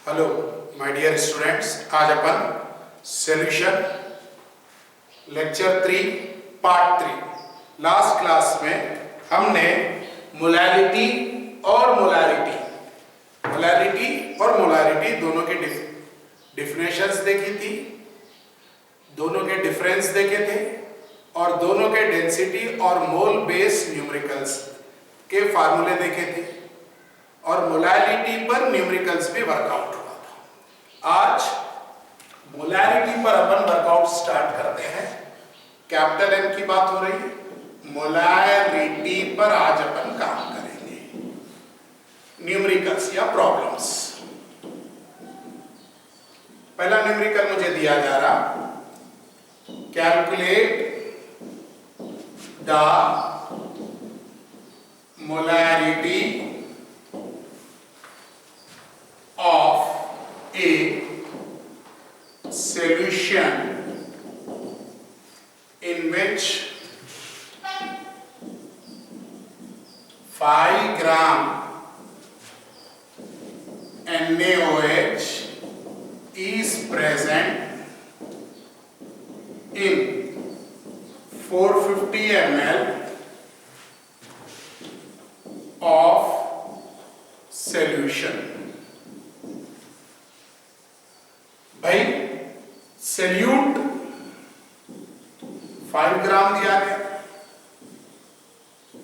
Hello my dear students, आज अपन solution lecture 3 part 3 last class में हमने मोलैलिटी और मोलारिटी दोनों के डिफिनेशंस देखी थी, दोनों के डिफरेंस देखे थे और दोनों के डेंसिटी और मोल बेस न्यूमेरिकल्स के फार्मूले देखे थे और मोलैलिटी पर न्यूमेरिकल्स भी वर्कआउट हुआ था। आज मोलैरिटी पर अपन वर्कआउट स्टार्ट करते हैं। कैपिटल एम की बात हो रही है, मोलैरिटी पर आज अपन काम करेंगे। न्यूमेरिकल्स या प्रॉब्लम्स। पहला न्यूमेरिकल मुझे दिया जा रहा, calculate the molarity of a solution in which 5 gram NaOH is present in 450 ml of solution। भाई सैल्यूट 5 ग्राम दिया गया,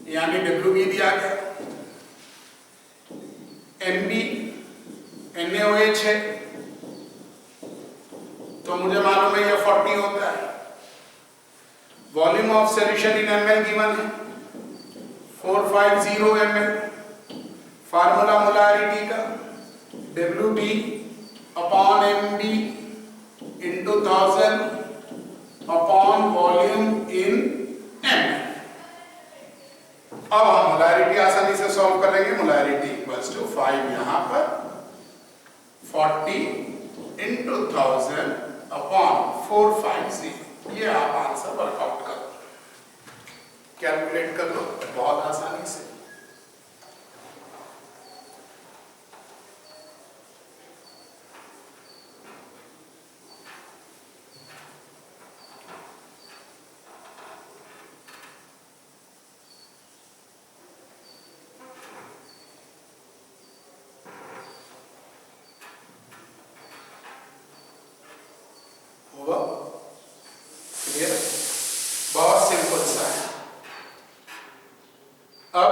यानी WB दिया गया, NB NaOH है तो मुझे मालूम है यह 40 होता है। Volume of solution in ml given है 450 ml। फार्मूला मोलैरिटी का WB upon MB into 1000 upon volume in ml। अब हम मोलैरिटी आसानी से सॉल्व कर लेंगे। मोलैरिटी इक्वल्स टू 5 यहां पर 40 into 1000 अपॉन 450। ये आप आंसर वर्कआउट कर लो, कैलकुलेट कर लो बहुत आसानी से। बहुत सिंपल सा है। अब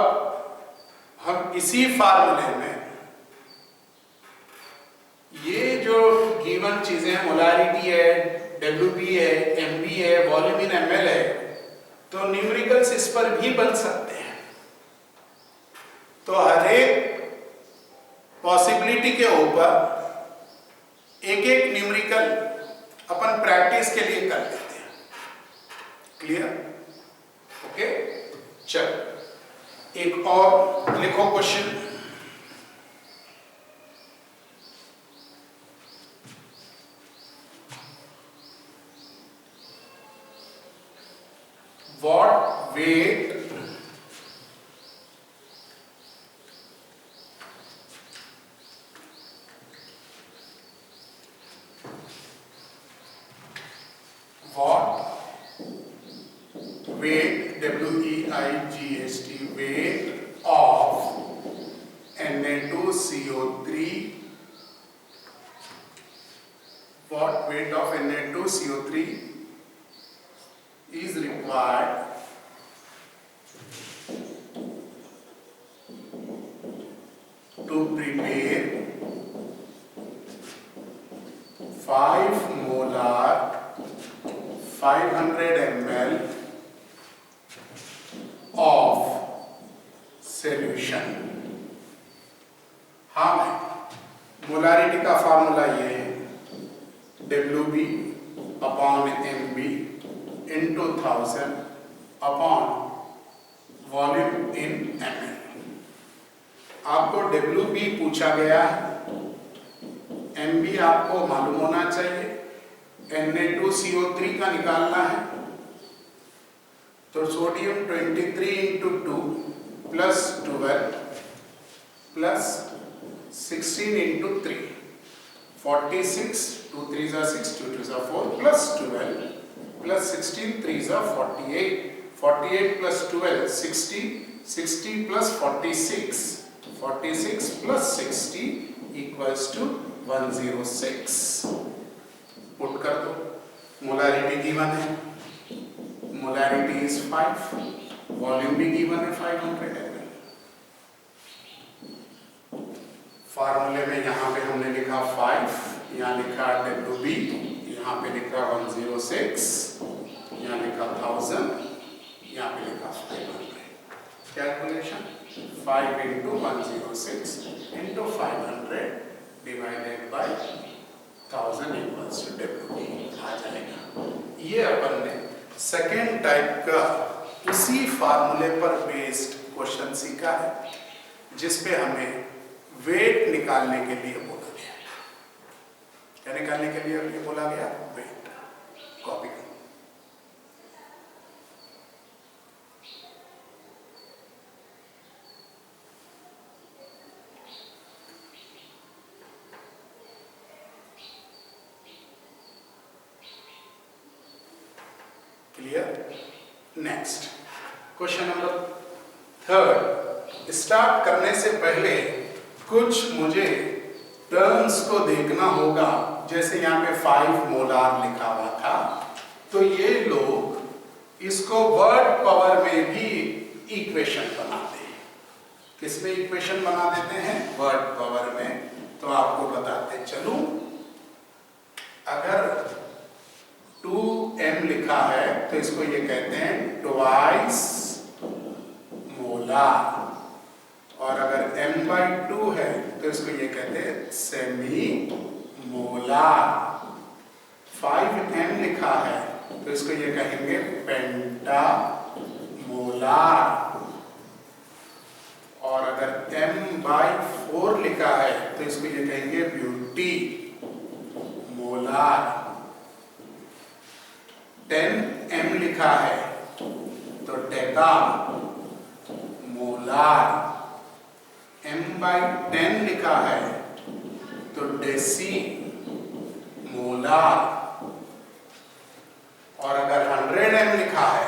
हम इसी फार्मूले में ये जो गिवन चीजें मोलैरिटी है, WB है, MB है, वॉल्यूम इन ml है, तो न्यूमेरिकल्स इस पर भी बन सकते हैं। तो हर एक पॉसिबिलिटी के ऊपर एक एक न्यूमेरिकल अपन प्रैक्टिस के लिए कर लेते हैं। क्लियर? ओके, चल एक और लिखो question. What weight WEIGHT weight of Na2CO3, what weight of Na2CO3 is required to prepare 5 molar 500 ml of solution। हाँ भाई, मोलैरिटी का फार्मूला ये है WB upon MB into 1000 upon volume in ml। आपको WB पूछा गया है, MB आपको मालूम होना चाहिए, Na2CO3 का निकालना है। तो sodium 23 into 2 plus 12 plus 16 into 3 46, 2 3s are 6, 2 2s are 4, plus 12 plus 16, 3s are 48, 48 plus 12, 60, 60 plus 46, 46 plus 60 equals to 106. Put कर दो, मोलारिटी गिवन है, मोलारिटी इज 5, वॉल्यूम भी गिवन है 500 ml। फार्मूले में यहाँ पे हमने लिखा 5, यहाँ लिखा WB, यहाँ पे लिखा 106, यहाँ लिखा 1000, यहाँ पे लिखा 500। Calculation 5 into 106 into 500 divided by 1000 equals to WB आ जाएगा। ये अपन ने सेकेंड टाइप का उसी फार्मूले पर बेस्ड क्वेश्चन सीखा है, जिसपे हमें वेट निकालने के लिए बोला गया। क्या निकालने के लिए बोला गया? वेट। कॉपी करो। Clear? Next question number 3। Start करने से पहले कुछ मुझे टर्म्स को देखना होगा। जैसे यहाँ पे 5 मोलार लिखा हुआ था, तो ये लोग इसको वर्ड पावर में भी इक्वेशन बनाते हैं। किसमें इक्वेशन बना देते हैं? वर्ड पावर में। तो आपको बताते चलूं, अगर 2m लिखा है तो इसको ये कहते हैं ट्वाइस मोलार, और अगर m/2 है तो इसको ये कहते हैं सेमी मोलार। 5m लिखा है तो इसको ये कहेंगे पेंटा मोलार, और अगर m/4 लिखा है तो इसको ये कहेंगे ब्यूटी मोलार। 10m लिखा है तो डेका मोलार। m/10 लिखा है तो डेसी मोलार, और अगर 100m लिखा है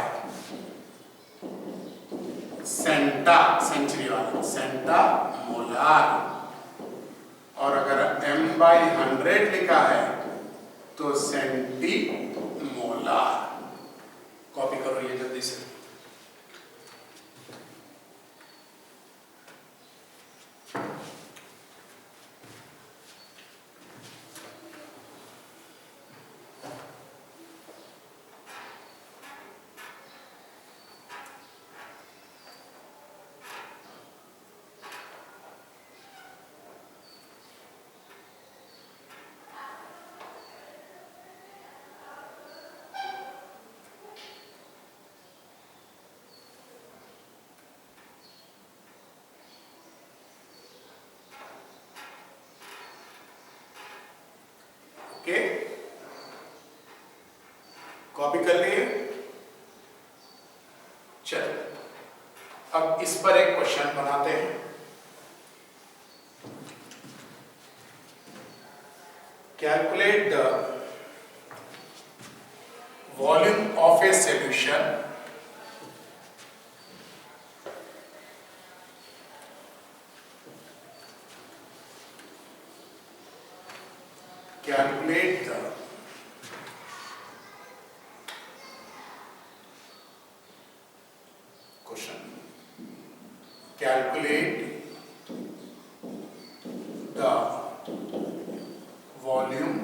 सेंटा, सेंचुरी वाला सेंटा मोलार, और अगर m/100 लिखा है तो सेंटी मोलार। कॉपी करो ये जल्दी से। ओके, कॉपी कर लिए? चलो अब इस पर एक क्वेश्चन बनाते हैं। Calculate the volume of A solution calculate the question. Calculate the volume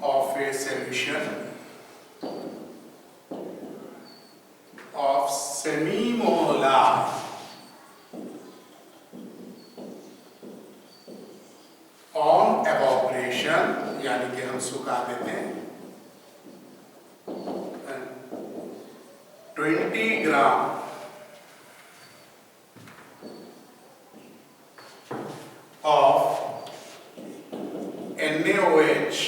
of a solution of semimolar on evaporation, यानी कि हम सुखा देते हैं 20 ग्राम of NaOH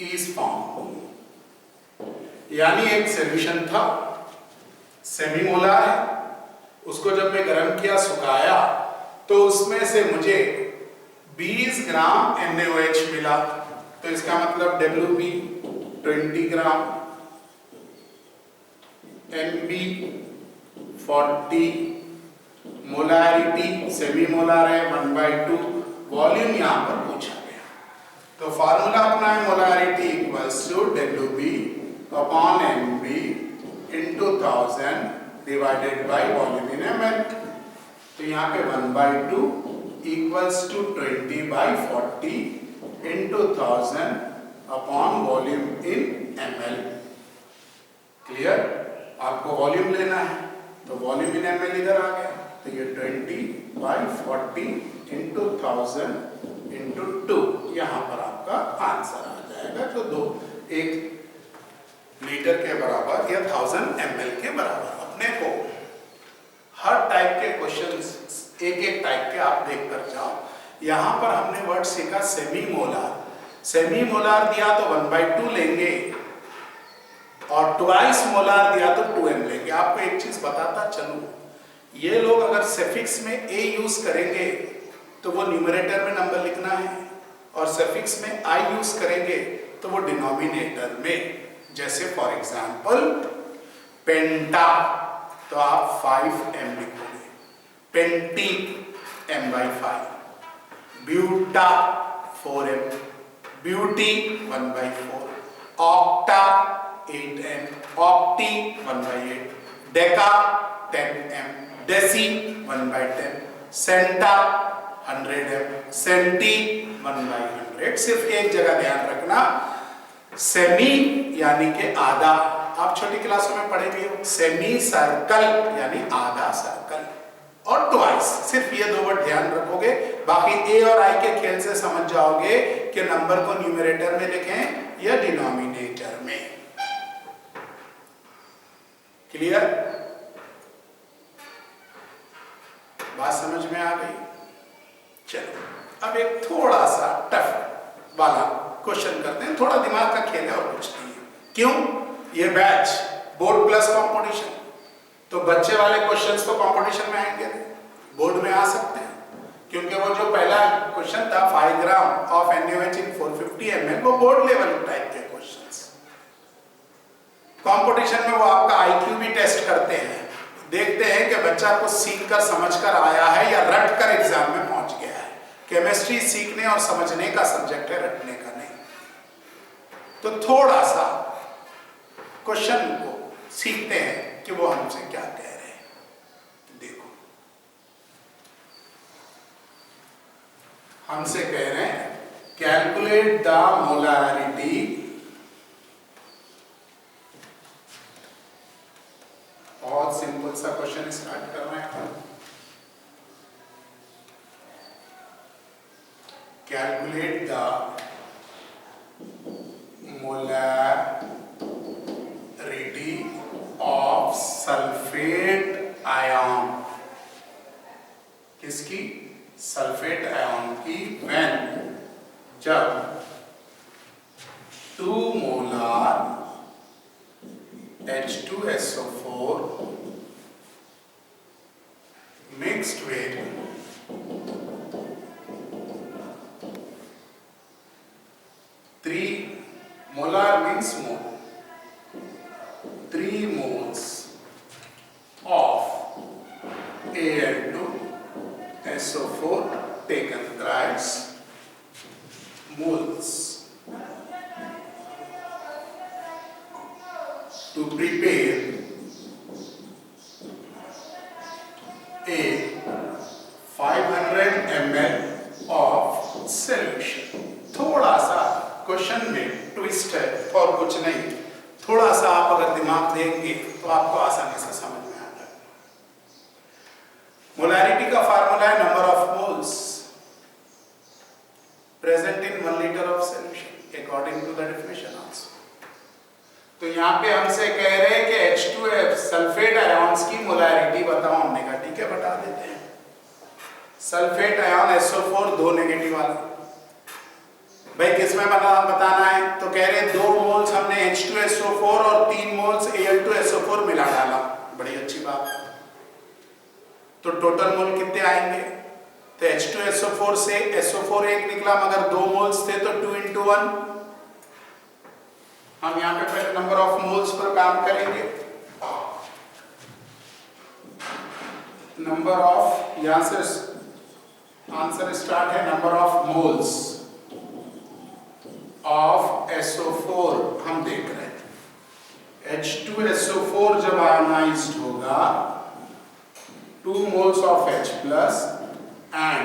is found। यानी एक सॉल्यूशन था, सेमीमोलार है, उसको जब मैं गर्म किया, सुखाया, तो उसमें से मुझे 20 ग्राम NaOH मिला, तो इसका मतलब WB 20 ग्राम, NB 40, मोलारिटी सेमी मोलार है 1/2, वॉल्यूम यहां पर पूछा गया। तो फार्मूला अपना है molarity equals to WB upon NB into 1000 divided by volume in ml। तो यहाँ पे 1/2 equals to 20/40 into 1000 upon volume in ml। Clear? आपको वॉल्यूम लेना है तो वॉल्यूम इन ml इधर आ गया, तो ये 20/40 इंटू 1000 इंटू 2, यहाँ पर आपका आंसर आ जाएगा, जो 1 लीटर के बराबर या 1000 ml के बराबर। अपने को हर टाइप के क्वेश्चंस एक टाइप के आप देख कर जाओ। यहाँ पर हमने वर्ड सीखा सेमी मोलार। सेमी मोलार दिया तो 1/2 लेंगे और ट्वाइस मोलार दिया तो 2m लेंगे। आपको एक चीज बताता चलूं, ये लोग अगर सफिक्स में a यूज करेंगे तो वो न्यूमरेटर में नंबर लिखना है, और सफिक्स में i यूज करेंगे तो वो डिनोमिनेटर में। जैसे फॉर एग्जांपल पेंटा, तो आप 5m लिखोगे, पेंटी m/5, ब्यूटा 4m, ब्यूटी 1/4, ऑक्टा 8m, ऑक्टी 1/8, डेका 10m, डेसी 1/10, सेंटा 100m, सेंटी 1/100। सिर्फ एक जगह ध्यान रखना, सेमी यानी कि आधा, आप छोटी क्लासों में पढ़ेंगे सेमी सर्कल यानी आधा सर्कल, और ट्वाइस, सिर्फ ये 2 वर्ड ध्यान रखोगे। बाकी ए और आई के खेल से समझ जाओगे कि नंबर को न्यूमरेटर में लिखें या डिनोमिनेटर में। क्लियर? बात समझ में आ गई? चलो अब एक थोड़ा सा टफ वाला क्वेश्चन करते हैं, थोड़ा दिमाग का खेल है और कुछ नहीं है। क्यों? ये बैच बोर्ड प्लस कंपटीशन, तो बच्चे वाले क्वेश्चंस तो कंपटीशन में आएंगे नहीं, बोर्ड में आ सकते हैं, क्योंकि वो जो पहला क्वेश्चन था 5 gram of NaOH in 450 ml, वो बोर्ड लेवल टाइप के क्वेश्चंस। कंपटीशन में वो आपका IQ भी टेस्ट करते हैं, देखते हैं कि बच्चा कुछ सीख कर समझ कर आया है या रट कर एग्जाम में पहुंच गया है। केमिस्ट्री सीखने और समझने का सब्जेक्ट है, रटने का नहीं। तो थोड़ा सा क्वेश्चन को सीखते हैं कि वो हमसे क्या कह रहे हैं। देखो, हमसे कह रहे हैं कैलकुलेट द मोलारिटी बहुत सिंपल सा क्वेश्चन स्टार्ट कर रहे हैं। Calculate the molarity of sulphate ion. किसकी? सल्फेट आयन की। व्हेन, जब 2 molar H2SO4 mixed with 3 molar means mole, 3 moles of Al2SO4 taken thrice moles to prepare a 500 ml of solution। थोड़ा सा question में twist है और कुछ नहीं, थोड़ा सा आप अगर दिमाग देंगे तो आपको आसानी से समझ में आ जाएगा। मोलारिटी का फार्मूला है number of moles present in 1 liter of solution according to the definition also. तो यहाँ पे हमसे कह रहे हैं कि H2F सल्फेट आयन्स की मोलारिटी बताओ। हमने कहा ठीक है, बता देते हैं। सल्फेट आयन SO4 2 नेगेटिव वाला, भाई किसमें बताना है? तो कह रहे 2 मोल्स हमने H2SO4 और 3 मोल्स Al2SO4 मिला डाला। बड़ी अच्छी बात। तो टोटल मोल कितने आएंगे? तो H2SO4 से SO4 एक निकला, मगर 2 मोल्स थे तो 2 into 1। हम यहाँ पे पहले नंबर ऑफ मोल्स पर काम करेंगे। नंबर ऑफ, यहाँ से आंसर स्टार्ट है, number of moles of SO4 हम देख रहे हैं। H2SO4 जब आयोनाइज्ड होगा, 2 moles of H plus and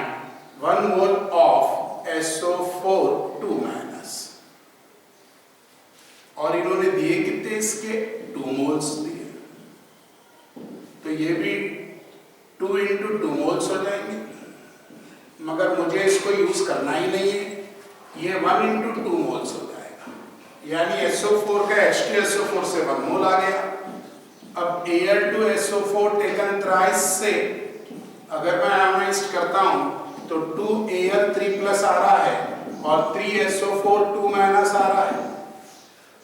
1 mole of SO4 2 minus, और इन्होंने दिए कितने इसके 2 moles दिए, तो ये भी 2 into 2 moles हो जाएंगे, मगर मुझे इसको यूज करना ही नहीं है, ये 1 into 2 moles हो जाएगा, यानी SO4 का H2SO4 से 1 मोल आ गया। अब Al2SO4 टेकन थ्राइस से अगर मैं आयोनाइज्ड करता हूं तो 2Al3 प्लस आ रहा है और 3SO4 2 माइनस आ रहा है,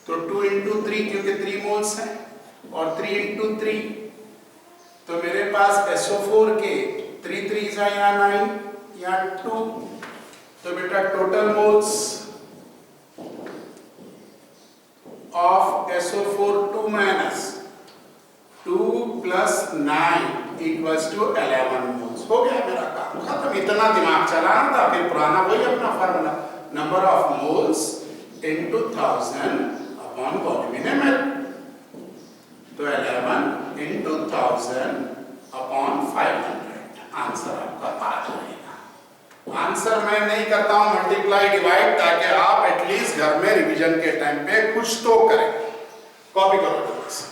तो 2 into 3 क्योंकि 3 मोल्स हैं और 3 into 3, तो मेरे पास SO4 के 3 3s हैं, यहाँ 9 यहाँ 2, तो बेटा total moles of SO4 2 minus 2 plus 9 equals to 11 moles। हो गया मेरा काम खत्म, इतना दिमाग चलाना था, फिर पुराना वही अपना formula, number of moles into 1000 upon volume in ml, तो 11 into 1000 अपॉन 500, आंसर आपका आ जाएगा। आंसर मैं नहीं करता हूं मल्टीप्लाई डिवाइड, ताकि आप एटलीस्ट घर में रिवीजन के टाइम पे कुछ तो करें। कॉपी करो जल्दी से।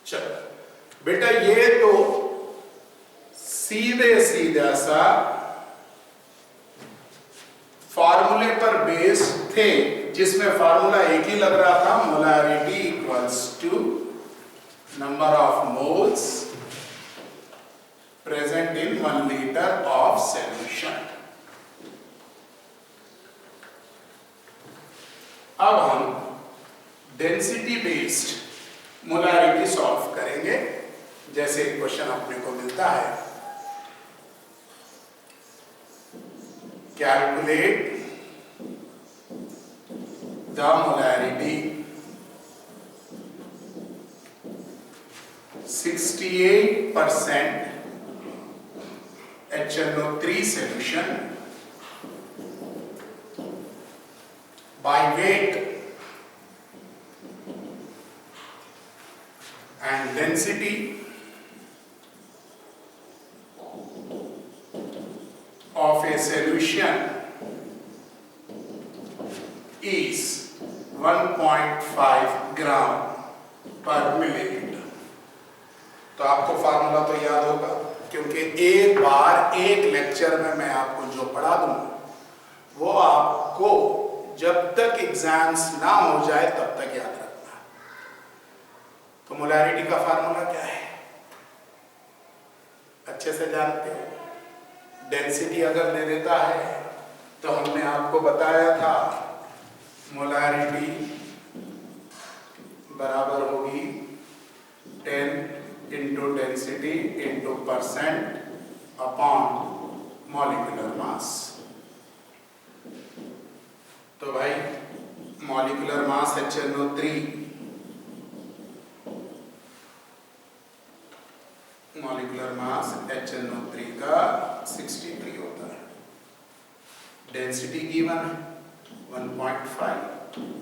चलो बेटा, ये तो सीधे सीधा सा फार्मूले पर बेस थे, जिसमें फार्मूला एक ही लग रहा था, molarity equals to number of moles present in 1 litre of solution. अब हम डेंसिटी बेस्ड मोलारिटी सॉल्व करेंगे, जैसे एक क्वेश्चन अपने को मिलता है, calculate the molarity 68% HNO3 solution by weight and density of a solution is 1.5 ग्राम पर मिलीलीटर। तो आपको फार्मूला तो याद होगा, क्योंकि एक बार एक लेक्चर में मैं आपको जो पढ़ा दूंगा वो आपको जब तक एग्जाम्स ना हो जाए तब तक याद रखना। तो मोलारिटी का फार्मूला क्या है, अच्छे से जानते हो। डेंसिटी अगर दे देता है तो हमने आपको बताया था मोलारिटी बराबर होगी 10 into density into percent upon molecular mass. तो भाई molecular mass HNO3, molecular mass HNO3 का 63 होता है, डेंसिटी गिवन है 1.5,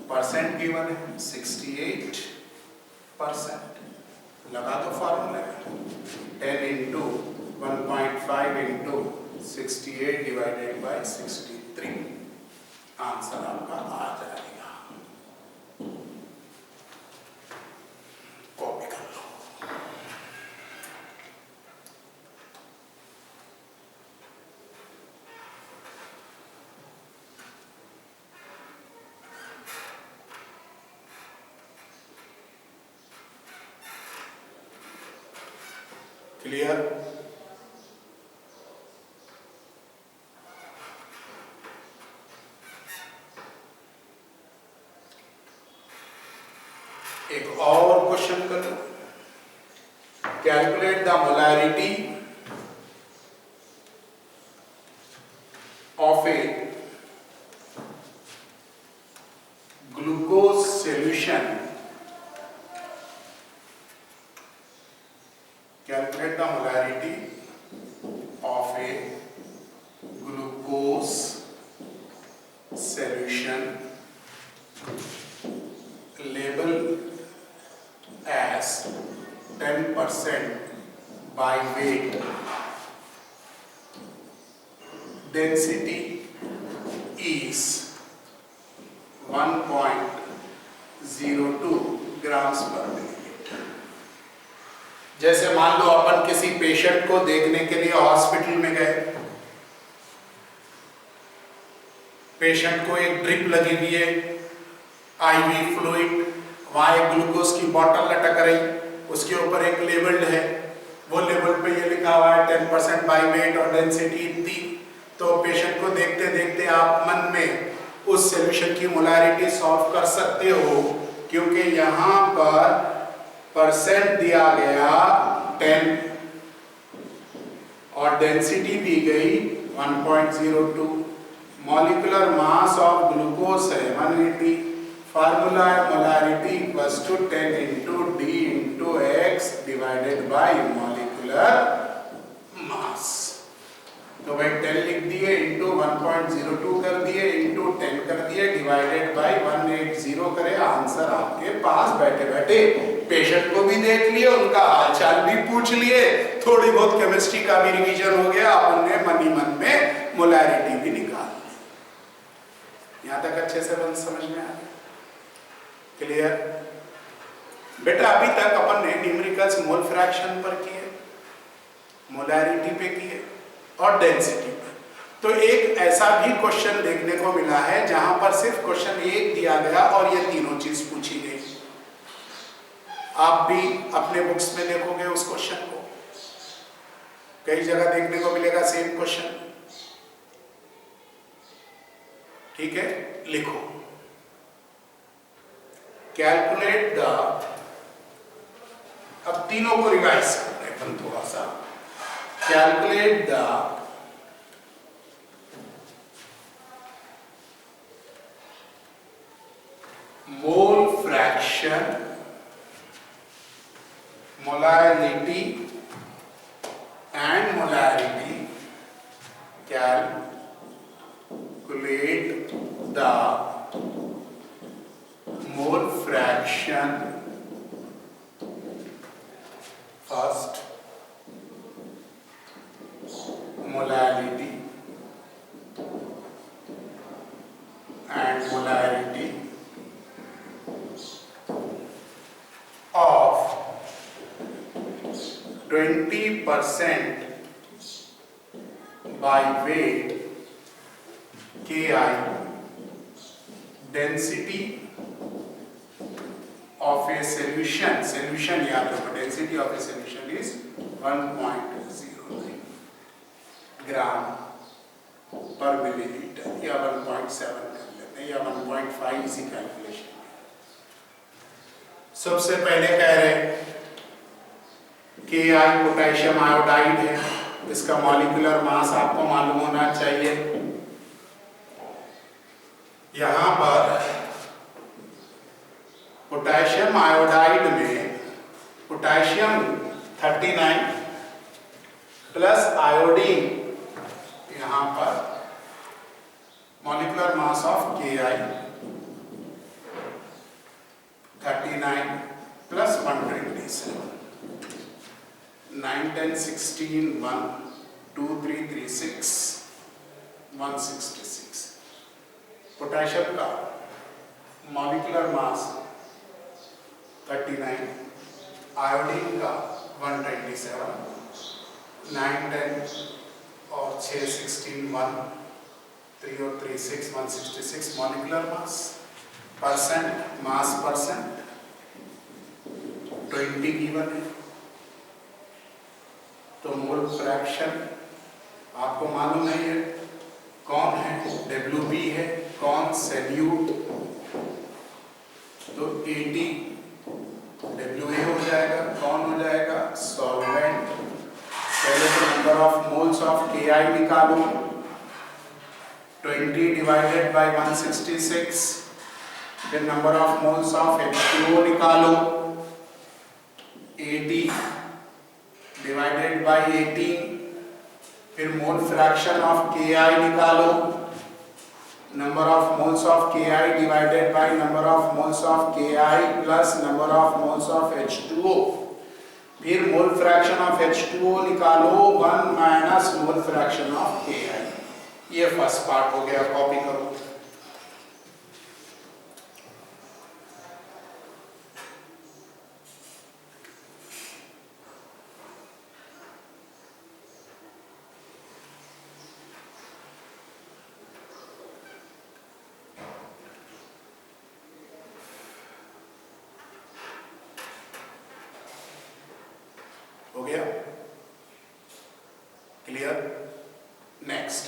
परसेंट गिवन है 68%। लगा दो formula, 10 into 1.5 into 68 divided by 63, answer आपका आ जाएगा। कॉपी कर लो। क्लियर? एक और क्वेश्चन कर लो, calculate the molarity of a glucose solution, calculate the molarity of a glucose solution label as 10% by weight, density is 1.02 grams per milliliter। जैसे मान लो अपन किसी पेशेंट को देखने के लिए हॉस्पिटल में गए, पेशेंट को एक ड्रिप लगी हुई है, आईवी फ्लूइड, वहां एक ग्लूकोज की बोतल लटक रही, उसके ऊपर एक लेबल्ड है, वो लेबल पे ये लिखा हुआ है 10% बाय वेट और डेंसिटी इतनी। तो पेशेंट को देखते देखते आप मन में उस सॉल्यूशन की मोलैरिटी सॉल्व कर सकते हो, क्योंकि यहाँ पर परसेंट दिया गया 10 और डेंसिटी दी गई 1.02। मॉलिक्यूलर मास ऑफ ग्लूकोज है 180, फार्मूला है molarity equals to 10 into D into X divided by molecular mass. तो भाई 10 लिख दिए, इंटू 1.02 कर दिए, इंटू 10 कर दिए, डिवाइडेड बाय 180 करे, आंसर आपके पास बैठे बैठे। पेशेंट को भी देख लिए, उनका हालचाल भी पूछ लिए, थोड़ी बहुत केमिस्ट्री का भी रिवीजन हो गया, आपने मन ही मन में मोलैरिटी भी निकाल। यहां तक अच्छे से समझ में आ गया? क्लियर? बेटा अभी तक अपन ने न्यूमेरिकल्स मोल फ्रैक्शन पर किए, मोलैरिटी पे किए और डेंसिटी पे। तो एक ऐसा भी क्वेश्चन देखने को मिला है जहां पर सिर्फ क्वेश्चन एक दिया गया और ये तीनों चीज पूछी गई। आप भी अपने बुक्स में देखोगे उस क्वेश्चन को, कई जगह देखने को मिलेगा सेम क्वेश्चन। ठीक है, लिखो कैलकुलेट द, अब तीनों को रिवाइज करते हैं अपन थोड़ा सा। Calculate the mole fraction, molarity and molarity, calculate the mole fraction first, molarity and molarity of 20% by weight Ki, density of a solution, solution याद रखो, density of a solution is 1.09 ग्राम पर मिलीलीटर, या 1.7 कर लेते हैं, या 1.5 इसी कैलकुलेशन। सबसे पहले कह रहे Ki पोटेशियम आयोडाइड है, इसका मॉलिक्यूलर मास आपको मालूम होना चाहिए। यहां पर पोटेशियम आयोडाइड में पोटेशियम 39 प्लस आयोडीन, यहां पर molecular mass of Ki 39 plus 127, 9 10 16 1 2 3 3 6 166। Potassium का मॉलिक्यूलर मास 39, आयोडीन का 127, 9 10 और 6 16 1 3 और 3 6 166 मॉलिक्यूलर मास। परसेंट, मास परसेंट 20 गिवन है। तो मोल फ्रैक्शन आपको मालूम नहीं है कौन है, WB है, कौन सैल्यूट, तो 80 निकालूं 20 डिवाइडेड बाय 166, फिर number of moles of H2O निकालो 80 डिवाइडेड बाय 18, फिर मोल फ्रैक्शन ऑफ Ki निकालो number of moles of Ki divided by number of moles of Ki plus number of moles of H2O, फिर mole fraction of H2O निकालो 1 minus mole fraction of Ki। ये first part हो गया, copy करो। हो गया clear? Next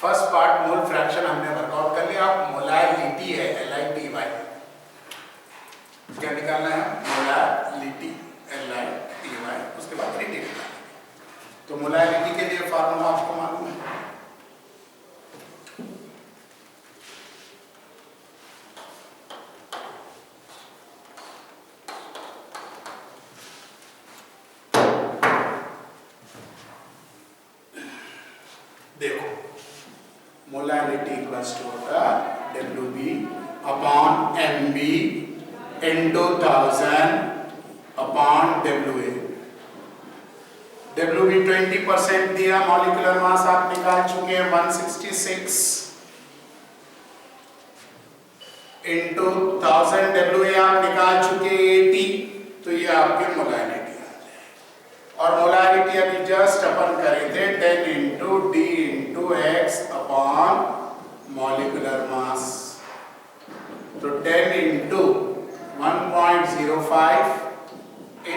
first part mole fraction हमने workout कर लिया। अब मोलैलिटी है LITY, क्या निकालना है? मोलैलिटी LITY, उसके बाद लिटी निकालना है। तो मोलैलिटी के लिए फार्मूला आपको मालूम है, देखो मोलैलिटी इक्वल्स टू होता है WB upon MB into 1000 upon WA। WB 20% दिया, मॉलिक्यूलर मास आप निकाल चुके हैं 166 इनटू 1000 WA आप निकाल चुके 80, तो ये आपके मोलैलिटी और मोलैलिटी अभी जस्ट अपन करे थे 10 into D into X upon molecular mass, तो 10 into 1.05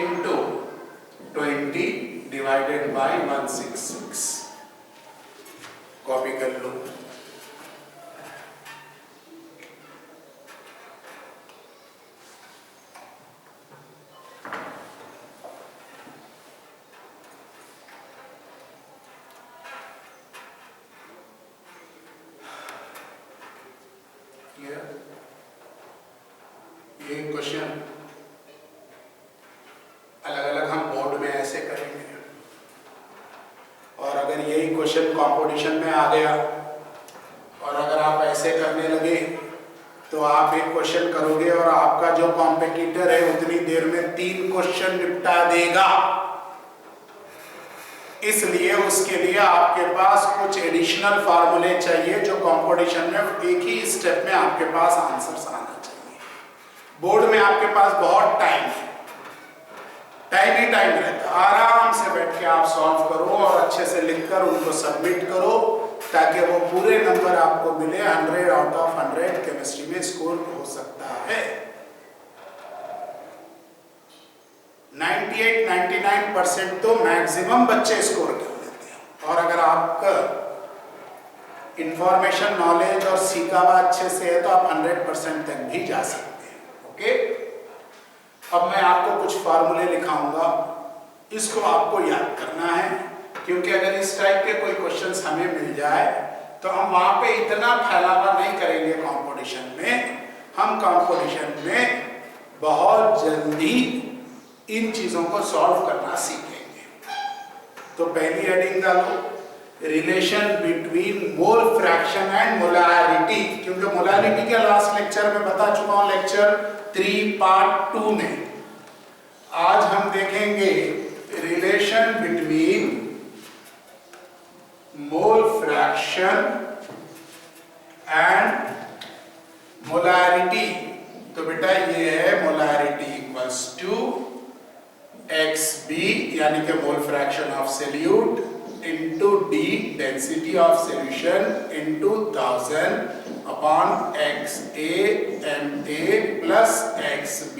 into 20 divided by 166, copy कर लो। ये क्वेश्चन अलग अलग हम बोर्ड में ऐसे करेंगे, और अगर यही क्वेश्चन कंपटीशन में आ गया और अगर आप ऐसे करने लगे तो आप एक क्वेश्चन करोगे और आपका जो कॉम्पिटिटर है उतनी देर में 3 क्वेश्चन निपटा देगा। इसलिए उसके लिए आपके पास कुछ एडिशनल फार्मूले चाहिए जो कंपटीशन में एक ही स्टेप में आपके पास आंसर्स आना चाहिए। बोर्ड में आपके पास बहुत टाइम ही टाइम रहता है, आराम से बैठ के आप सॉल्व करो और अच्छे से लिखकर उनको सबमिट करो ताकि वो पूरे नंबर आपको मिले। 100 आउट ऑफ 100 केमिस्ट्री में स्कोर हो सकता है। 98-99% तो मैक्सिमम बच्चे स्कोर कर लेते हैं, और अगर आपका इंफॉर्मेशन नॉलेज और सीखा हुआ अच्छे से है तो आप 100% तक भी जा सकते हैं। ओके, अब मैं आपको कुछ फार्मूले लिखाऊंगा, इसको आपको याद करना है, क्योंकि अगर इस टाइप के कोई क्वेश्चंस हमें मिल जाए तो हम वहां पे इतना फैलावा नहीं करेंगे कंपटीशन में। हम कंपटीशन में बहुत जल्दी इन चीजों को सॉल्व करना सीखेंगे। तो पहली हेडिंग डालो, relation between mole fraction and molality, क्योंकि मोलैलिटी के लास्ट लेक्चर में बता चुका हूं, लेक्चर 3 पार्ट 2 में। आज हम देखेंगे relation between mole fraction and molality. तो बेटा ये है मोलैलिटी इक्वल्स टू XB यानी कि mole fraction of solute into D density of solution into 1000 upon XA MA plus XB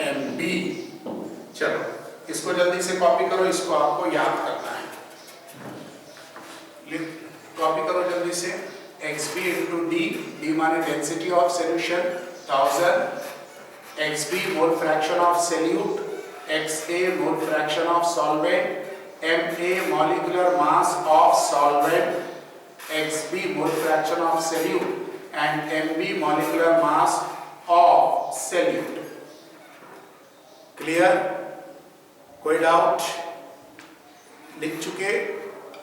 MB। चलो इसको जल्दी से कॉपी करो, इसको आपको याद करना है। कॉपी करो जल्दी से। XB इंटू D माने density of solution 1000, XB mole fraction of solute, XA mole fraction of solvent MA molecular mass of solvent, XB mole fraction of solute and MB molecular mass of solute. Clear? कोई doubt? लिख चुके?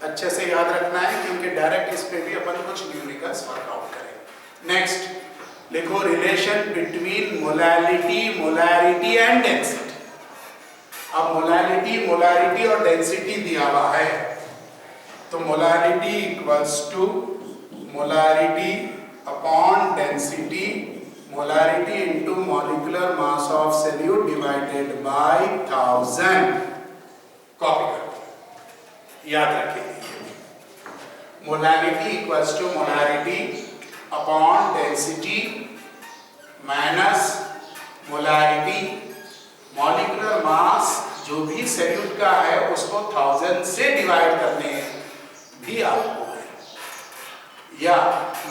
अच्छे से याद रखना है क्योंकि direct इस पे भी अपन कुछ न्यूमेरिकल्स वर्कआउट करें। नेक्स्ट लिखो relation between molarity and density. अब मोलैरिटी और डेंसिटी दिया हुआ है तो molarity equals to molarity upon density, molarity into molecular mass of solute divided by 1000। Copy कर याद रखिए, molarity equals to molarity upon density minus molarity, molecular mass जो भी सोल्यूट का है उसको 1000 से डिवाइड करने भी आपको है, या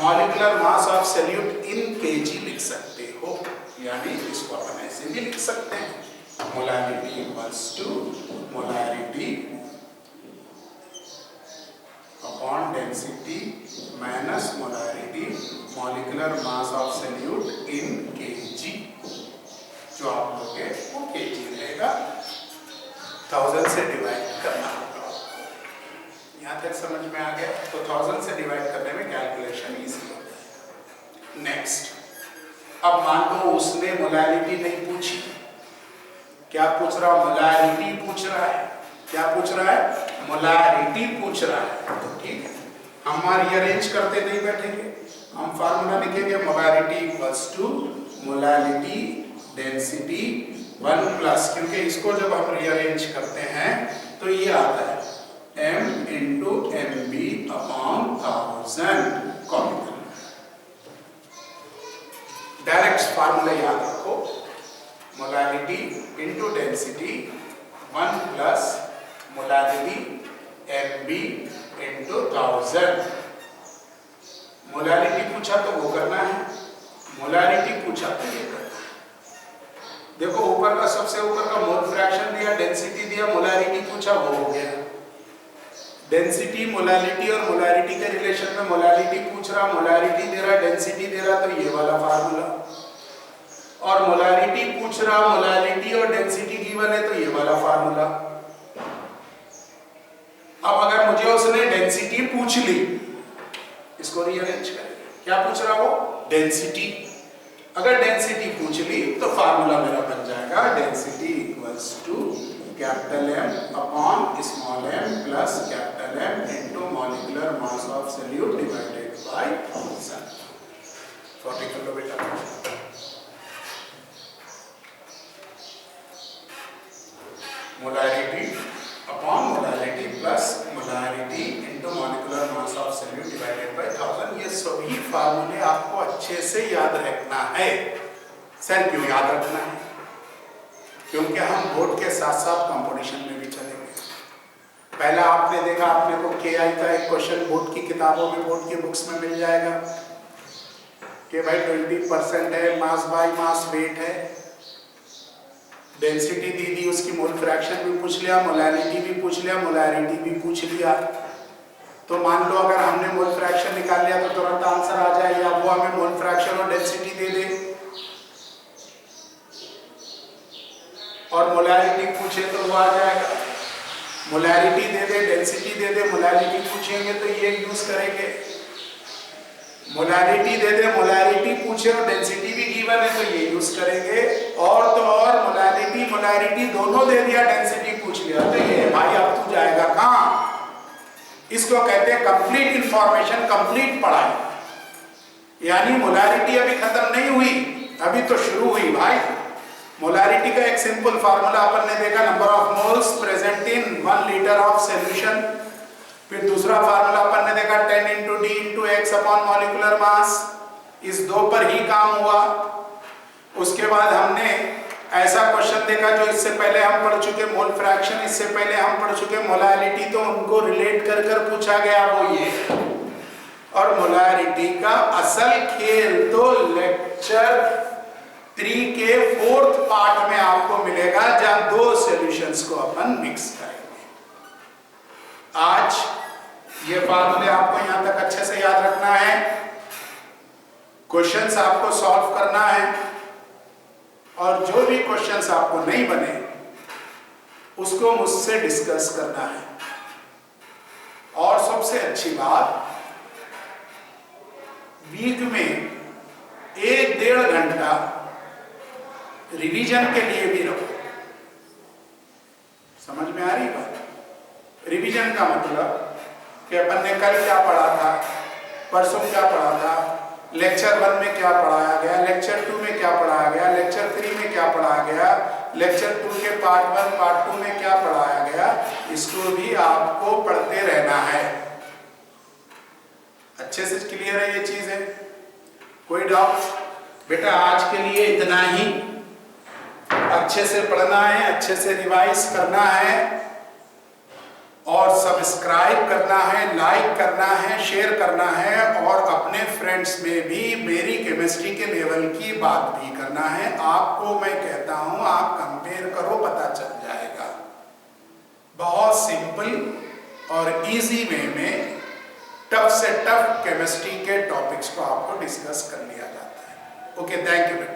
molecular mass of solute in KG लिख सकते हो, यानी इसको अपन ऐसे भी लिख सकते हैं molarity equals to molarity upon density minus molarity molecular mass of solute in K G. जो आप लोग है वो केजी रहेगा, 1000 से डिवाइड करना होगा। यहाँ तक समझ में आ गया? तो 1000 से डिवाइड करने में कैलकुलेशन इजी होता है। नेक्स्ट, अब मान लो उसने मोलैरिटी नहीं पूछी, क्या पूछ रहा? मोलैरिटी पूछ रहा है। क्या पूछ रहा है? मोलैरिटी पूछ रहा है। तो ठीक है, हम रीअरेंज करते नहीं बैठेंगे, हम फार्मूला लिखेंगे molarity equals to molarity density 1 plus, क्योंकि इसको जब हम रीअरेंज करते हैं तो ये आता है m into M B upon 1000। Copy करना, डायरेक्ट फार्मूला याद रखो, molarity into density 1 plus molarity M B into 1000। Molarity पूछा तो वो करना है, मोलैरिटी पूछा तो ये करना है। देखो ऊपर का सबसे ऊपर का मोल फ्रैक्शन दिया, डेंसिटी दिया, मोलैरिटी पूछा, वो हो गया। डेंसिटी, मोलैरिटी और मोलैरिटी के रिलेशन में मोलैरिटी पूछ रहा, मोलैरिटी दे रहा, डेंसिटी दे रहा, तो ये वाला फार्मूला। और मोलैरिटी पूछ रहा, मोलैरिटी और डेंसिटी गिवन है, तो ये वाला फार्मूला। अब अगर मुझे उसने डेंसिटी पूछ ली, इसको रीअरेंज करेंगे। क्या पूछ रहा वो? डेंसिटी। अगर डेंसिटी पूछ ली तो फार्मूला मेरा बन जाएगा density equals to capital M upon small m plus capital M into molecular mass of solute divided by 1000। 40 कर लो बेटा। Molarity upon molarity plus molarity into molecular mass of solute divided by 1000। ये सभी फार्मूले आपको अच्छे से याद रखना है। सर क्यों याद रखना है? क्योंकि हम बोर्ड के साथ साथ कंपटीशन में भी चलेंगे। पहला आपने देखा, आपने को KI का एक क्वेश्चन बोर्ड की किताबों में, बोर्ड की बुक्स में मिल जाएगा कि भाई 20% है, मास बाय मास वेट है, डेंसिटी दी दी, उसकी मोल फ्रैक्शन भी पूछ लिया, मोलैरिटी भी पूछ लिया, मोलैरिटी भी पूछ लिया। तो मान लो अगर हमने मोल फ्रैक्शन निकाल लिया तो तुरंत आंसर आ जाए, या वो हमें मोल फ्रैक्शन और डेंसिटी दे दे और मोलैरिटी पूछे तो वो आ जाएगा। मोलैरिटी दे दे, डेंसिटी दे दे, मोलैरिटी पूछेंगे तो ये यूज करेंगे। मोलैरिटी दे दे, मोलैरिटी पूछे और डेंसिटी भी गिवन है तो ये यूज करेंगे। और तो और मोलैरिटी दोनों दे दिया, डेंसिटी पूछ लिया, तो ये भाई अब तू जाएगा कहां? इसको कहते हैं कंप्लीट इंफॉर्मेशन, कंप्लीट पढ़ाई। यानी मोलैरिटी अभी खत्म नहीं हुई, अभी तो शुरू हुई भाई। मोलैरिटी का एक सिंपल फार्मूला अपन ने देखा, number of moles present in 1 litre of solution. फिर दूसरा फार्मूला अपन ने देखा 10 into D into x upon molecular mass. इस दो पर ही काम हुआ। उसके बाद हमने ऐसा क्वेश्चन देखा जो इससे पहले हम पढ़ चुके, मोल फ्रैक्शन इससे पहले हम पढ़ चुके, मोलैरिटी तो उनको रिलेट कर कर पूछा गया, वो ये। और मोलैरिटी का असल खेल तो लेक्चर 3 के 4th पार्ट में आपको मिलेगा, जहां दो सॉल्यूशंस को अपन मिक्स करेंगे। आज ये फार्मूले आपको यहां तक अच्छे से याद रखना है, क्वेश्चंस आपको सॉल्व करना है, और जो भी क्वेश्चंस आपको नहीं बने उसको मुझसे डिस्कस करना है। और सबसे अच्छी बात, वीक में 1-1.5 घंटा रिवीजन के लिए भी रखो। समझ में आ रही बात? रिवीजन का मतलब कि अपन ने कल क्या पढ़ा था, परसों क्या पढ़ा था, लेक्चर 1 में क्या पढ़ाया गया, लेक्चर 2 में क्या पढ़ाया गया, लेक्चर 3 में क्या पढ़ाया गया, लेक्चर 2 के पार्ट 1 पार्ट 2 में क्या पढ़ाया गया, इसको भी आपको पढ़ते रहना है। अच्छे से क्लियर है ये चीज है? कोई डाउट? बेटा आज के लिए इतना ही। अच्छे से पढ़ना है, अच्छे से रिवाइज करना है, और सब्सक्राइब करना है, लाइक करना है, शेयर करना है, और अपने फ्रेंड्स में भी मेरी केमिस्ट्री के लेवल की बात भी करना है। आपको मैं कहता हूं, आप कंपेयर करो, पता चल जाएगा। बहुत सिंपल और इजी वे में टफ से टफ केमिस्ट्री के टॉपिक्स को आपको डिस्कस कर लिया जाता है। ओके, थैंक यू बेटा।